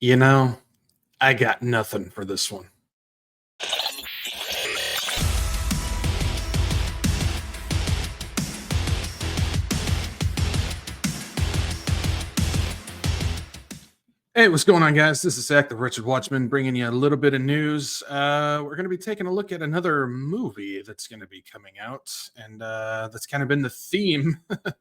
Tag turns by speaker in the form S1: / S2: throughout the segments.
S1: You know, I got nothing for this one. Hey, what's going on, guys? This is Zach, the Wretched Watchman, bringing you a little bit of news. We're going to be taking a look at another movie that's going to be coming out, and that's kind of been the theme the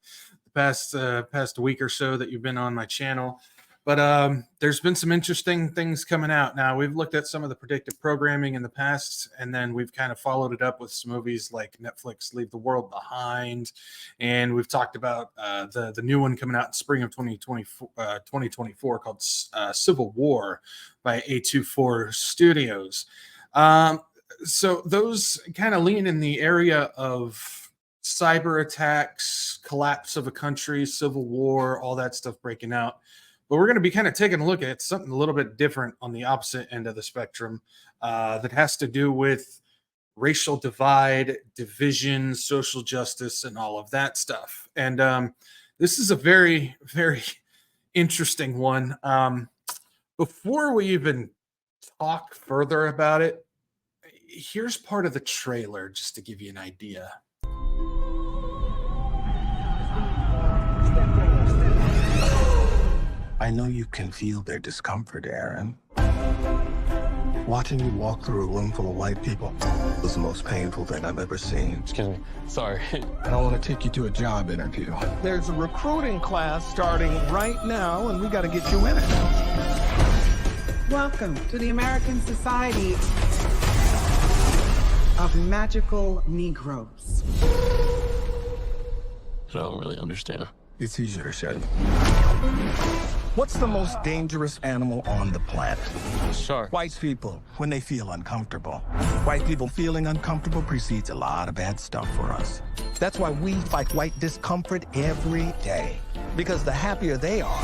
S1: past week or so that you've been on my channel. But there's been some interesting things coming out. Now, we've looked at some of the predictive programming in the past, and then we've kind of followed it up with some movies like Netflix Leave the World Behind, and we've talked about the new one coming out in spring of 2024 called Civil War by A24 Studios. Um, so those kind of lean in the area of cyber attacks, collapse of a country, civil war, all that stuff breaking out. But we're going to be kind of taking a look at something a little bit different on the opposite end of the spectrum that has to do with racial divide, division, social justice, and all of that stuff. And this is a very, very interesting one. Before we even talk further about it, here's part of the trailer just to give you an idea.
S2: I know you can feel their discomfort, Aaron. Watching you walk through a room full of white people was the most painful thing I've ever seen.
S3: Excuse me. Sorry.
S2: I don't want to take you to a job interview. There's a recruiting class starting right now, and we got to get you in it.
S4: Welcome to the American Society of Magical Negroes.
S3: I don't really understand.
S2: It's easier to say. What's the most dangerous animal on the planet?
S3: Shark.
S2: White people, when they feel uncomfortable. White people feeling uncomfortable precedes a lot of bad stuff for us. That's why we fight white discomfort every day. Because the happier they are,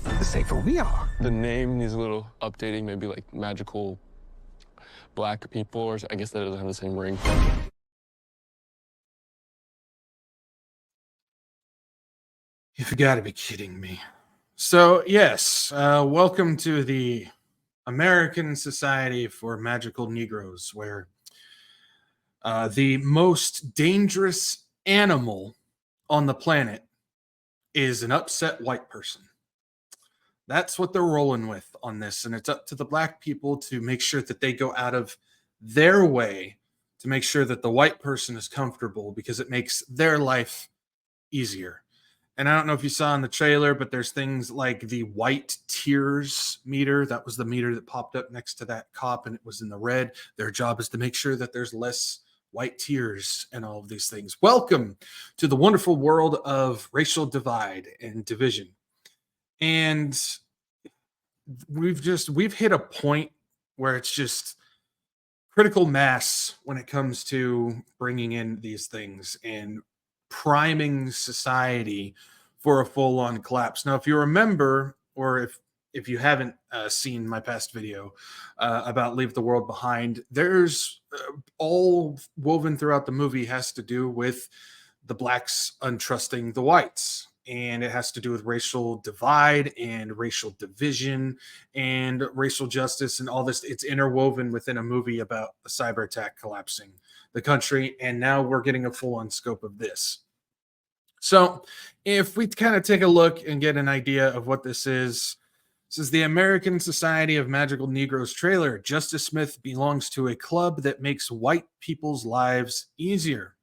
S2: the safer we are.
S3: The name needs a little updating, maybe like magical black people, or I guess that doesn't have the same ring.
S1: You've got to be kidding me. So, yes, welcome to the American Society for Magical Negroes, where the most dangerous animal on the planet is an upset white person. That's what they're rolling with on this. And it's up to the black people to make sure that they go out of their way to make sure that the white person is comfortable because it makes their life easier. And I don't know if you saw in the trailer, but there's things like the white tears meter. That was the meter that popped up next to that cop, and it was in the red. Their job is to make sure that there's less white tears and all of these things. Welcome to the wonderful world of racial divide and division. And we've hit a point where it's just critical mass when it comes to bringing in these things and priming society for a full-on collapse. Now, if you remember, or if you haven't seen my past video about Leave the World Behind, there's all woven throughout the movie has to do with the blacks untrusting the whites. And it has to do with racial divide and racial division and racial justice and all this. It's interwoven within a movie about a cyber attack collapsing the country. And now we're getting a full-on scope of this. So if we kind of take a look and get an idea of what this is the American Society of Magical Negroes trailer. Justice Smith belongs to a club that makes white people's lives easier.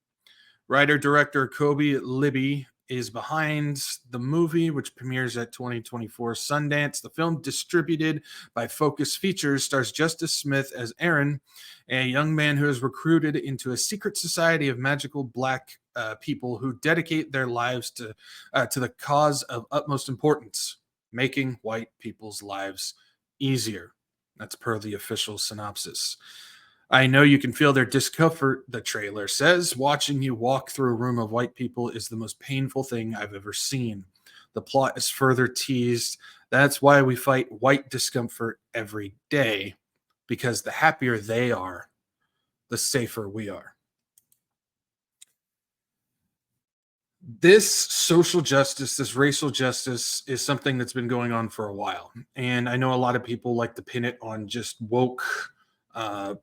S1: Writer-director Kobe Libby is behind the movie, which premieres at 2024 Sundance. The film, distributed by Focus Features, stars Justice Smith as Aaron, a young man who is recruited into a secret society of magical black people who dedicate their lives to the cause of utmost importance, making white people's lives easier. That's per the official synopsis. I know you can feel their discomfort, the trailer says. Watching you walk through a room of white people is the most painful thing I've ever seen. The plot is further teased. That's why we fight white discomfort every day, because the happier they are, the safer we are. this social justice, this racial justice is something that's been going on for a while. And I know a lot of people like to pin it on just woke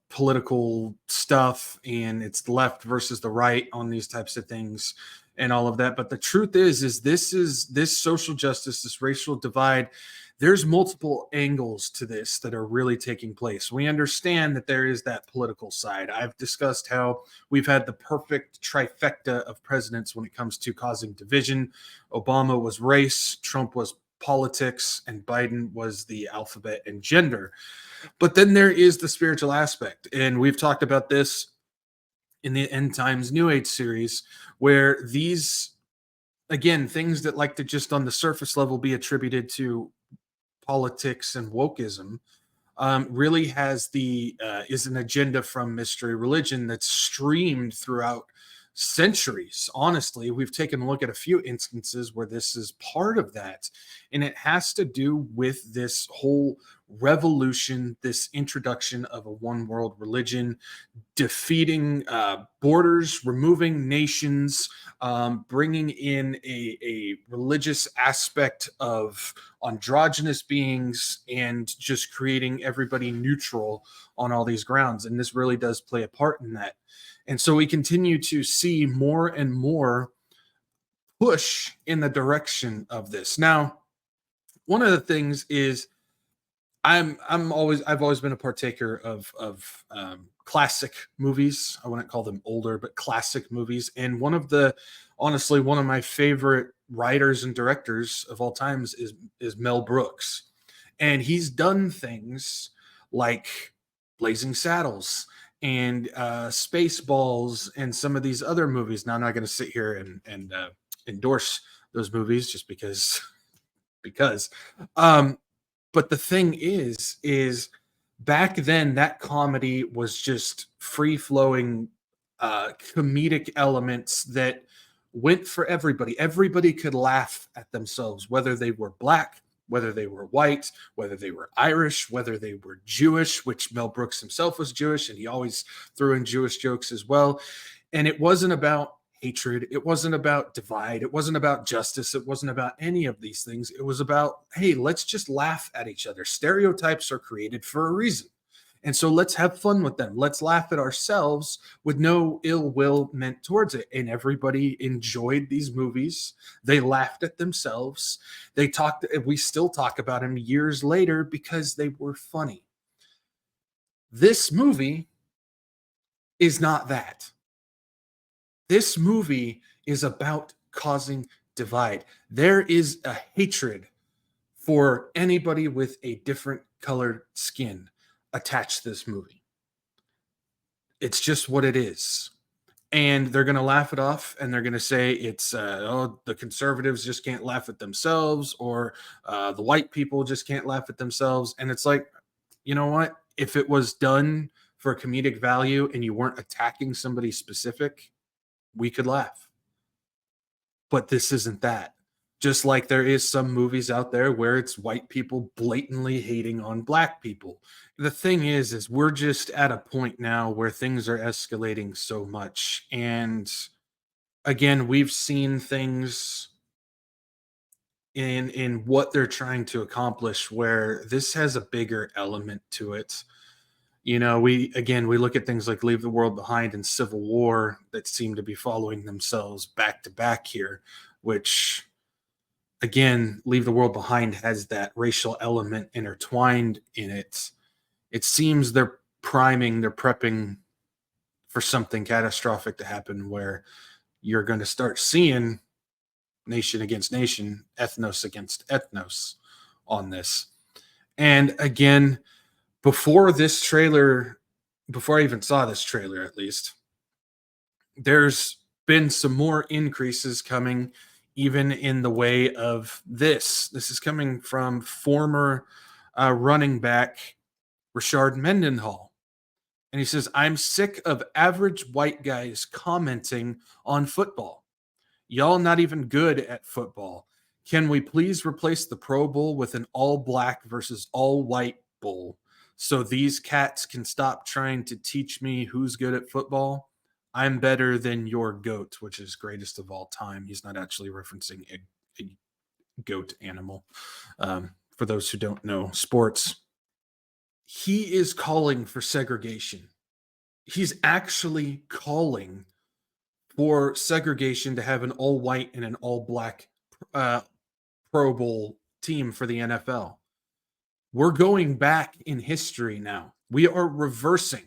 S1: political stuff, and it's the left versus the right on these types of things and all of that. But the truth is this social justice, this racial divide, there's multiple angles to this that are really taking place. We understand that there is that political side. I've discussed how we've had the perfect trifecta of presidents when it comes to causing division. Obama was race, Trump was politics, and Biden was the alphabet and gender. But then there is the spiritual aspect. And we've talked about this in the End Times New Age series, where these, again, things that like to just on the surface level be attributed to politics and wokeism, really has the is an agenda from mystery religion that's streamed throughout centuries. Honestly, we've taken a look at a few instances where this is part of that, and it has to do with this whole revolution, this introduction of a one world religion, defeating borders, removing nations, bringing in a religious aspect of androgynous beings, and just creating everybody neutral on all these grounds. And this really does play a part in that. And so we continue to see more and more push in the direction of this. Now, one of the things is I've always been a partaker of classic movies. I wouldn't call them older, but classic movies. And honestly, one of my favorite writers and directors of all times is Mel Brooks, and he's done things like Blazing Saddles and Spaceballs and some of these other movies. Now I'm not going to sit here and endorse those movies just because. But the thing is back then that comedy was just free flowing comedic elements that went for everybody. Everybody could laugh at themselves, whether they were black, whether they were white, whether they were Irish, whether they were Jewish, which Mel Brooks himself was Jewish, and he always threw in Jewish jokes as well. And it wasn't about hatred. It wasn't about divide. It wasn't about justice. It wasn't about any of these things. It was about, hey, let's just laugh at each other. Stereotypes are created for a reason. And so let's have fun with them. Let's laugh at ourselves with no ill will meant towards it. And everybody enjoyed these movies. They laughed at themselves. We still talk about them years later because they were funny. This movie is not that. This movie is about causing divide. There is a hatred for anybody with a different colored skin attached to this movie. It's just what it is. And they're going to laugh it off, and they're going to say it's, the conservatives just can't laugh at themselves, or the white people just can't laugh at themselves. And it's like, you know what? If it was done for comedic value and you weren't attacking somebody specific, we could laugh. But this isn't that. Just like there is some movies out there where it's white people blatantly hating on black people. The thing is we're just at a point now where things are escalating so much. And again, we've seen things in what they're trying to accomplish where this has a bigger element to it. You know, we look at things like Leave the World Behind and Civil War that seem to be following themselves back to back here, which, again, Leave the World Behind has that racial element intertwined in it. It seems they're prepping for something catastrophic to happen where you're going to start seeing nation against nation, ethnos against ethnos on this. And again, before I even saw this trailer, at least, there's been some more increases coming, even in the way of this. This is coming from former running back Rashard Mendenhall. And he says, I'm sick of average white guys commenting on football. Y'all not even good at football. Can we please replace the Pro Bowl with an all black versus all white bowl, so these cats can stop trying to teach me who's good at football? I'm better than your goat, which is greatest of all time. He's not actually referencing a goat animal. For those who don't know sports, he is calling for segregation. He's actually calling for segregation to have an all white and an all black uh, Pro Bowl team for the NFL. We're going back in history now. We are reversing.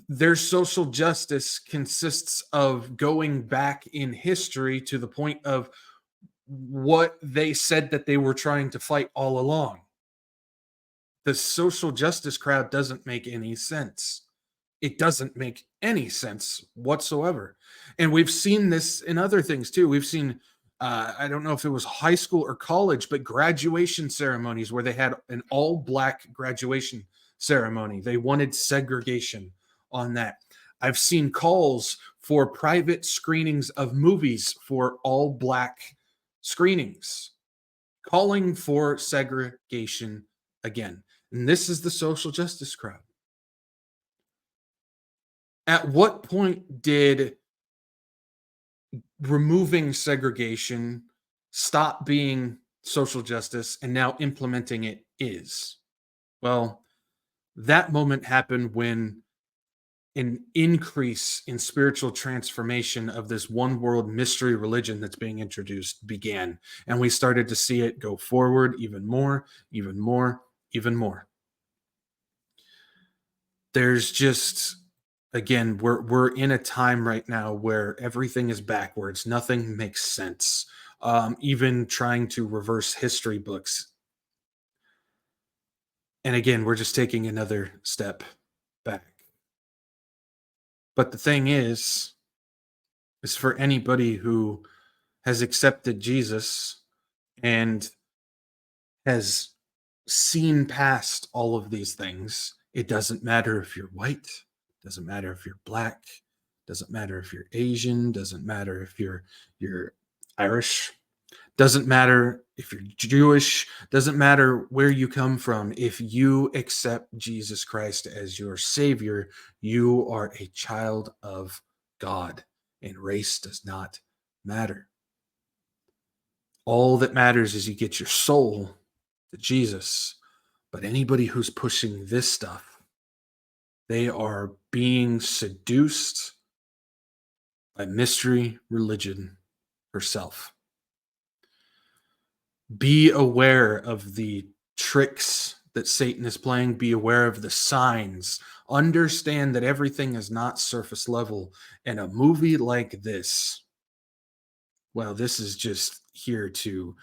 S1: Their social justice consists of going back in history to the point of what they said that they were trying to fight all along. The social justice crowd doesn't make any sense. It doesn't make any sense whatsoever. And we've seen this in other things too. We've seen, I don't know if it was high school or college, but graduation ceremonies where they had an all black graduation ceremony. They wanted segregation on that. I've seen calls for private screenings of movies for all black screenings, calling for segregation again. And this is the social justice crowd. At what point did removing segregation stop being social justice and now implementing it is? Well, that moment happened when an increase in spiritual transformation of this one world mystery religion that's being introduced began. And we started to see it go forward even more, even more, even more. There's just, again, we're in a time right now where everything is backwards. Nothing makes sense. Even trying to reverse history books. And again, we're just taking another step back. But the thing is for anybody who has accepted Jesus and has seen past all of these things, it doesn't matter if you're white, doesn't matter if you're black, doesn't matter if you're Asian, doesn't matter if you're Irish, doesn't matter if you're Jewish, doesn't matter where you come from. If you accept Jesus Christ as your Savior, you are a child of God, and race does not matter. All that matters is you get your soul to Jesus. But anybody who's pushing this stuff, they are being seduced by mystery religion herself. Be aware of the tricks that Satan is playing. Be aware of the signs. Understand that everything is not surface level. And a movie like this, well, this is just here to,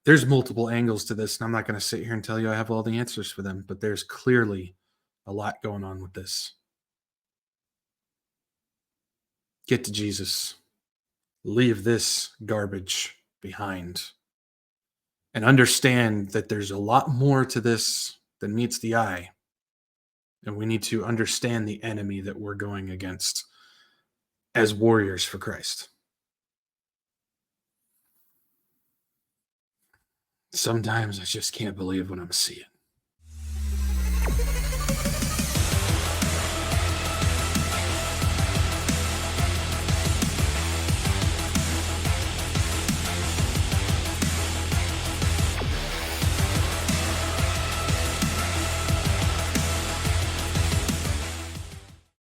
S1: there's multiple angles to this, and I'm not going to sit here and tell you I have all the answers for them, but there's clearly a lot going on with this. Get to Jesus. Leave this garbage behind. And understand that there's a lot more to this than meets the eye. And we need to understand the enemy that we're going against as warriors for Christ. Sometimes I just can't believe what I'm seeing.